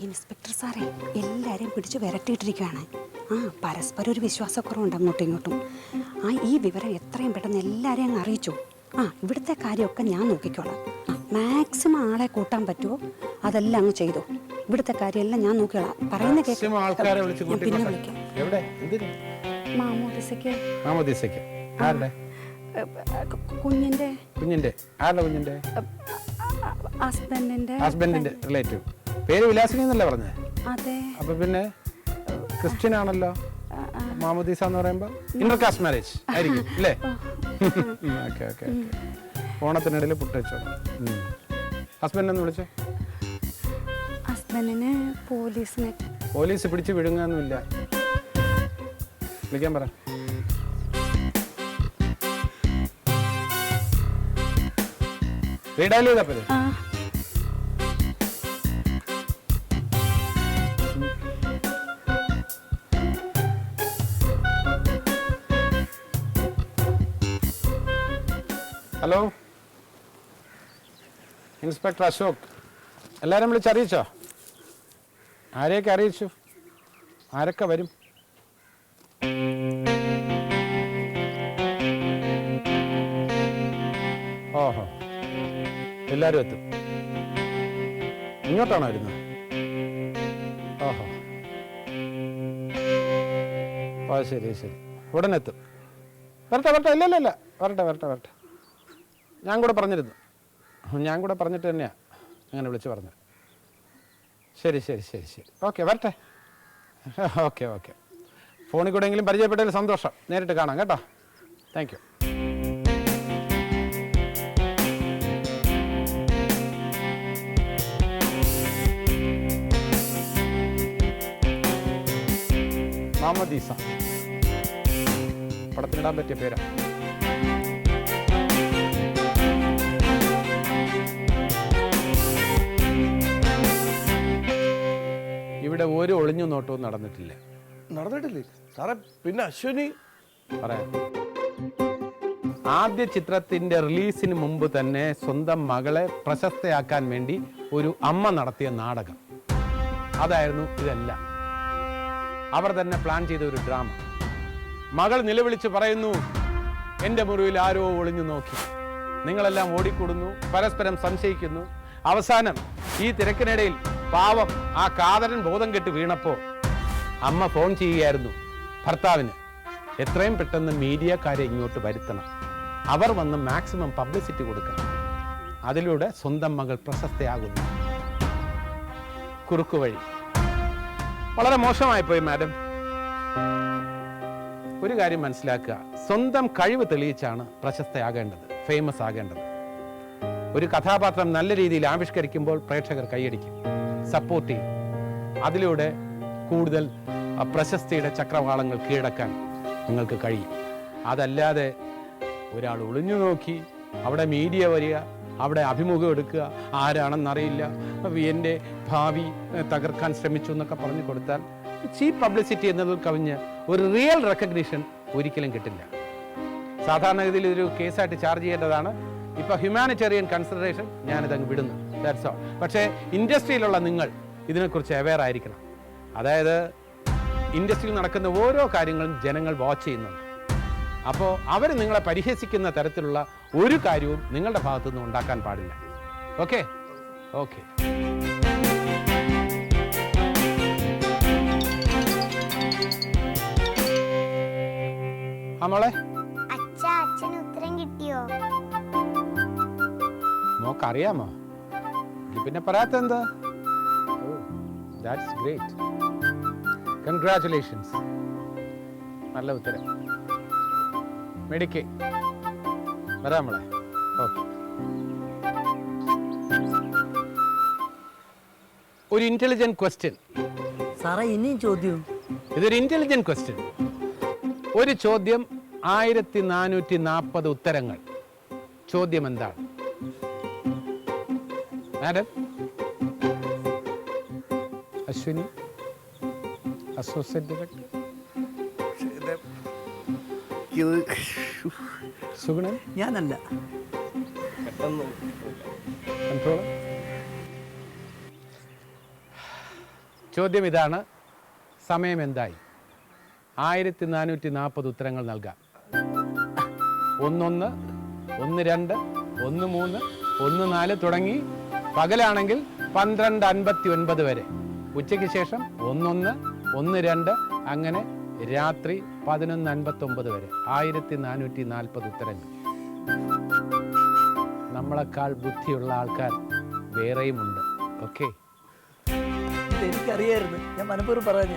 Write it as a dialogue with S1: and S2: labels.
S1: Inspector സാറേ, എല്ലാവരെയും പിടിച്ച് വിരട്ടിയിട്ടിരിക്കുകയാണ്. പരസ്പരം ഒരു വിശ്വാസക്കുറവുണ്ട് അങ്ങോട്ടും ഇങ്ങോട്ടും. ഈ വിവരം എത്രയും പെട്ടെന്ന് എല്ലാവരെയും അങ്ങ് അറിയിച്ചു. ഇവിടുത്തെ കാര്യമൊക്കെ ഞാൻ നോക്കിക്കോളാം. മാക്സിമം ആളെ കൂട്ടാൻ പറ്റുമോ അതെല്ലാം അങ്ങ് ചെയ്തു. ഇവിടുത്തെ കാര്യമെല്ലാം ഞാൻ നോക്കിക്കോളാം. പറയുന്ന പിന്നെ വിളിക്കാം. കുഞ്ഞിന്റെ ഹസ്ബൻഡിന്റെ
S2: റിലേറ്റീവ്. പേര് വിലാസിനി എന്നല്ലേ പറഞ്ഞേ?
S1: അതെ.
S2: അപ്പൊ പിന്നെ ക്രിസ്ത്യൻ ആണല്ലോ. മാമോദീസ എന്ന് പറയുമ്പോ ഇന്റർ കാസ്റ്റ് മാരേജ് ആയിരിക്കും അല്ലേ? Okay okay okay. ഓണത്തിനിടയിൽ പുട്ടുവെച്ചോ. ഹസ്ബൻഡ് എന്ന് വിളിച്ചോ.
S1: ഹസ്ബൻഡിനെ
S2: പോലീസ് പിടിച്ച് വിഴുങ്ങാന്നുമില്ല. വിളിക്കാൻ പറ. റീഡയൽ ചെയ്താ പോരെ? Hello, inspector Ashok. എല്ലാവരും വിളിച്ചറിയിച്ചോ? ആരെയൊക്കെ അറിയിച്ചു? ആരൊക്കെ വരും? ഓഹോ, എല്ലാവരും എത്തും. ഇങ്ങോട്ടാണോ വരുന്നത്? ഓഹോ, ശരി ശരി, ഉടനെ എത്തും. വരട്ടെ. ഇല്ല, വരട്ടെ. ഞാൻ കൂടെ പറഞ്ഞിട്ട് തന്നെയാണ് അങ്ങനെ വിളിച്ച് പറഞ്ഞത്. ശരി. ഓക്കെ, വരട്ടെ. ഓക്കെ. ഫോണിൽ കൂടെയെങ്കിലും പരിചയപ്പെട്ടതിൽ സന്തോഷം. നേരിട്ട് കാണാം കേട്ടോ. Thank you. മാമോദീസ പടത്തിനിടാൻ പറ്റിയ പേരാ. ഇവിടെ ഒരു ഒളിഞ്ഞു നോട്ടവും നടന്നിട്ടില്ലേ
S3: സാറേ? പിന്നെ അശ്വിനി
S2: പറയാം. ആദ്യ ചിത്രത്തിന്റെ റിലീസിന് മുമ്പ് തന്നെ സ്വന്തം മകളെ പ്രശസ്തയാക്കാൻ വേണ്ടി ഒരു അമ്മ നടത്തിയ നാടകം അതായിരുന്നു ഇതെല്ലാം. അവർ തന്നെ പ്ലാൻ ചെയ്ത ഒരു ഡ്രാമ. മകൾ നിലവിളിച്ച് പറയുന്നു, എൻ്റെ മുറിയിൽ ആരോ ഒളിഞ്ഞു നോക്കി. നിങ്ങളെല്ലാം ഓടിക്കൂടുന്നു, പരസ്പരം സംശയിക്കുന്നു. അവസാനം ഈ തിരക്കിനിടയിൽ പാവം ആ കാതരൻ ബോധം കെട്ട് വീണപ്പോ അമ്മ ഫോൺ ചെയ്യുകയായിരുന്നു ഭർത്താവിന്, എത്രയും പെട്ടെന്ന് മീഡിയക്കാരെ ഇങ്ങോട്ട് വരുത്തണം, അവർ വന്ന് മാക്സിമം പബ്ലിസിറ്റി കൊടുക്കണം, അതിലൂടെ സ്വന്തം മകൾ പ്രശസ്തയാകുന്നു. കുറുക്കുവഴി വളരെ മോശമായി പോയി മാഡം. ഒരു കാര്യം മനസ്സിലാക്കുക, സ്വന്തം കഴിവ് തെളിയിച്ചാണ് പ്രശസ്തയാകേണ്ടത്, ഫേമസ് ആകേണ്ടത്. ഒരു കഥാപാത്രം നല്ല രീതിയിൽ ആവിഷ്കരിക്കുമ്പോൾ പ്രേക്ഷകർ കൈയടിക്കും, സപ്പോർട്ട് ചെയ്യും. അതിലൂടെ കൂടുതൽ പ്രശസ്തിയുടെ ചക്രവാളങ്ങൾ കീഴടക്കാൻ നിങ്ങൾക്ക് കഴിയും. അതല്ലാതെ ഒരാൾ ഒളിഞ്ഞു നോക്കി അവിടെ മീഡിയ വരിക, അവിടെ അഭിമുഖം എടുക്കുക, ആരാണെന്നറിയില്ല, എൻ്റെ ഭാവി തകർക്കാൻ ശ്രമിച്ചു എന്നൊക്കെ പറഞ്ഞു കൊടുത്താൽ ചീപ്പ് പബ്ലിസിറ്റി എന്നതിൽ കവിഞ്ഞ് ഒരു റിയൽ റെക്കഗ്നീഷൻ ഒരിക്കലും കിട്ടില്ല. സാധാരണഗതിയിൽ ഒരു കേസായിട്ട് ചാർജ് ചെയ്യേണ്ടതാണ്. ഇപ്പോൾ ഹ്യൂമാനിറ്റേറിയൻ കൺസിഡറേഷൻ ഞാനിതങ്ങ് വിടുന്നു, ദാറ്റ്സ് ഓൾ. പക്ഷേ ഇൻഡസ്ട്രിയിലുള്ള നിങ്ങൾ ഇതിനെക്കുറിച്ച് അവെയർ ആയിരിക്കണം. അതായത് ഇൻഡസ്ട്രിയിൽ നടക്കുന്ന ഓരോ കാര്യങ്ങളും ജനങ്ങൾ വാച്ച് ചെയ്യുന്നുണ്ട്. അപ്പോൾ അവർ നിങ്ങളെ പരിഹസിക്കുന്ന തരത്തിലുള്ള ഒരു കാര്യവും നിങ്ങളുടെ ഭാഗത്തുനിന്ന് ഉണ്ടാക്കാൻ പാടില്ല. ഓക്കെ? മോളെ,
S4: ഉത്തരം കിട്ടിയോ?
S2: മോക്കറിയാമോ? പിന്നെ പറയാത്ത എന്താ? That's great, congratulations. നല്ല ഉത്തരം. മെഡിക്കേ വരാം മോളെ. ഓക്കെ, ഒരു ഇന്റലിജന്റ് ക്വസ്റ്റ്യൻ
S5: സാറേ. ഇനിയും ചോദ്യം?
S2: ഇതൊരു ഇന്റലിജന്റ് ക്വസ്റ്റ്യൻ. ഒരു ചോദ്യം 1440 ഉത്തരങ്ങൾ. ചോദ്യം എന്താണ് മാഡം? Ashwini, associate director.
S5: ഞാനല്ല.
S2: കൺട്രോൾ. ചോദ്യം ഇതാണ്, സമയം എന്തായി? 1440 ഉത്തരങ്ങൾ നൽകാം. 11, 12, 13, 14 തുടങ്ങി പകലാണെങ്കിൽ 12:59 വരെ, ഉച്ചയ്ക്ക് ശേഷം 11, 12 അങ്ങനെ രാത്രി 11:59 വരെ 1440 ഉത്തരങ്ങൾ. നമ്മളെക്കാൾ ബുദ്ധിയുള്ള ആൾക്കാർ വേറെയുമുണ്ട്. ഓക്കെ,
S5: എനിക്കറിയായിരുന്നു, ഞാൻ മനപ്പൂർവ്വം പറഞ്ഞ